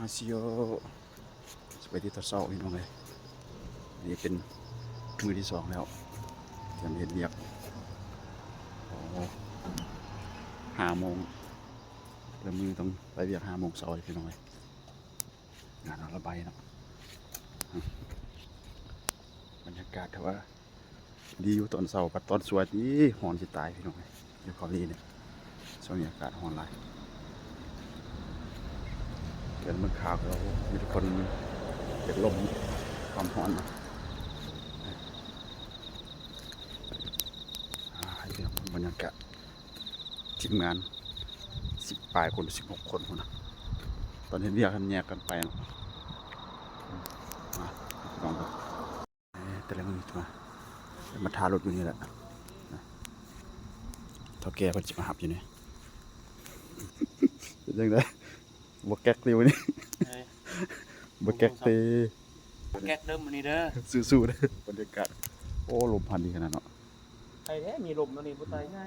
าซิโอสไปที่ตะเศร้าพี่น้องเลยนี่เป็นมือที่2แล้วเตรียมเห็ดเวียกโอ้5 โมงเริ่มมือต้องไปเวียก5 โมงเช้าเลยพี่น้องเลยงานระบายเนาะบรรยากาศแต่ว่าดีอยู่ตอนเช้ากับตอนสวยนี่หอนสิตายพี่น้องเลยอยู่เกาหลีเนี่ยช่วงนี้อากาศหอนหลายเกิดมือขาวเรามีทุกคนเก็บลมความหอนมาเดี๋ยวบรรยากาศทีมงาน10 ปลายคน16 คนนะตอนนี้เรียกกันแยกกันไปเนาะลองดูแต่ละมือมาทารถอยู่นี่แหละเท่าแก่เพิ่นจะมาหับอยู่นี่ยังไงบวกแก๊กเร็วนี่บวกแก๊กเตะแก๊กเดิมมันนี่เด้อสู้ๆเด้อบรรยากาศโอ้ลมพัดดีขนาดเนาะไอ้แท้มีลมมันนี่บ่ตายง่าย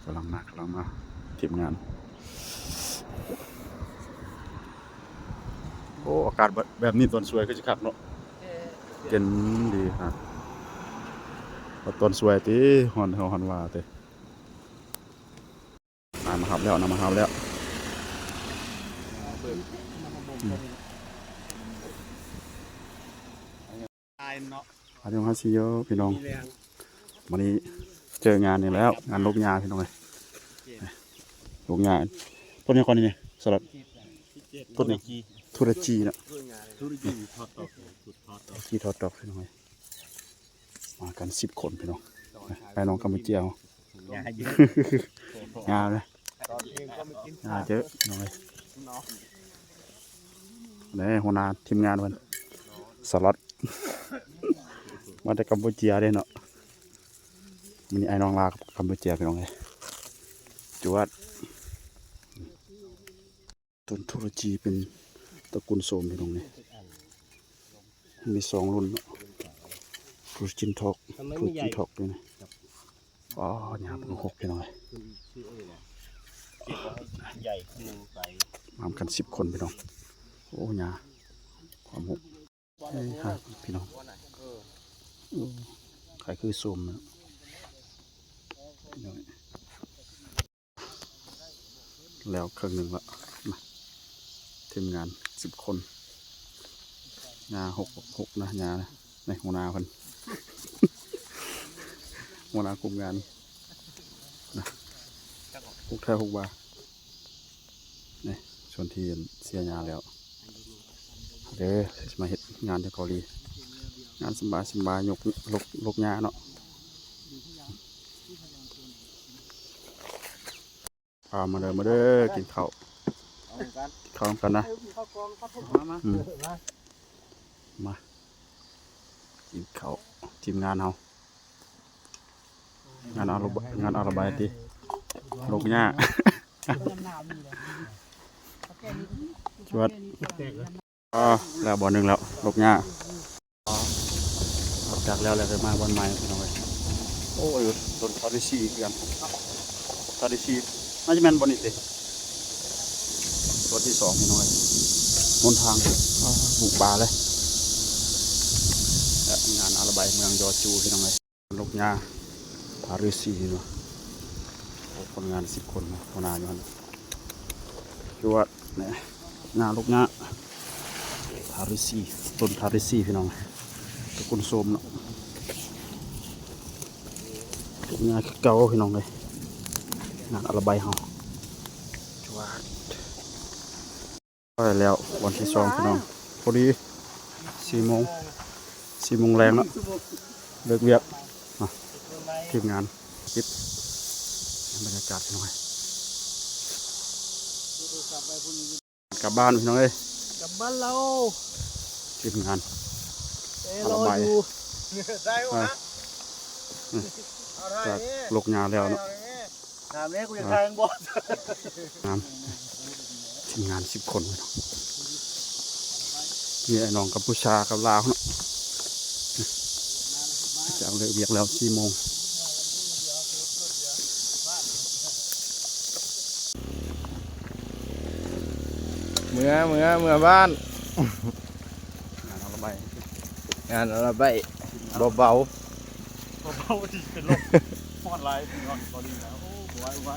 กำลังมาทีมงานโอ้อากาศแบบนี้ตอนสวยก็จะคักเนาะเย็นดีครับตอนสวยตีฮอนว่าเต้น้ำมาหับแล้วอาจารย์ฮัสซิโยพี่น้องวันนี้เจองานนี่แล้วงานลกยาพี่น้องเลยลกยาต้นนี้ก่อนนี่สลัดต้นนี้ทุรจีนะจีทอดดอกพี่น้องเลยมากัน10 คนพี่น้องไปน้องกัมพูเจียวงานเลยงานเยอะน้องเลยนี่หัวหน้าทีมงานมันสลัดมาจากกัมพูเชียได้เนาะมีไอ้น้องลากับกัมพูเชียพี่น้องเลยจวดต้นทุรจีเป็นตระกูลโสมพี่น้องเลยมี2 รุ่นทุรจินทอกด้วยนะอ๋อหยาบเป็น6พี่น้องเลยใหญ่ขึ้นไปมากัน10 คนพี่น้องโอ้หยาความ6พี่น้องใครคือโสมนะแล้วครึ่งหนึ่งละมาทีมงาน10 คนงา6นะงาในหัวหน้าพันหัวหน้ากลุ่มงานนะ6 แถว 6 บานี่ชวนทีเสียงานแล้วเด้อมาเห็ดงานที่เกาหลีงานสบายยกลกงาเนาะมาเด้อกินข้าวกันนะมากินข้าวทีมงานเฮางานอาระบายทีลกหญ้าชวดแล้วบ่อ 1แล้วลกหญ้าจากแล้วก็มาบอลใหม่พี่น้องเลยโอ้ยต้นทาริชีกันทาริชีน่าจะแม่นบอลนี่สิตัวที่2พี่น้องเลยบนทางบุกป่าเลยงานอาระบายเมืองยอจูพี่น้องเลยลกหญ้าทาริชีเนาะคนงาน10 คนหัวหน้าอยู่นั่นจวดเนี่ยงานลกหญ้าทาริชีต้นทาริชีพี่น้องตระกูลโสมเนาะงานเก่าพี่น้องเลยงานอาระบายเฮาจวดได้แล้ววันที่2พี่น้องพอดี4 โมงแรงแล้วเลิกเวียกทีมงานปิดบรรยากาศพี่น้องเลยกลับบ้านพี่น้องเลยกลับบ้านเราทีมงานเราอยู่ได้วะจากลกงานแล้วเนาะถามนี้กูจะทางบอสงานทีมงาน10 คนมีไอ้น้องกัมพูชากับลาวเนาะจากเลิกเวียกแล้ว4 โมง เมื่อบ้าน งานระบาย งานอะไรไปเบา เบาๆที่เป็นลมฟอนไลน์นอนตอนนี้แล้วโอ้บไว้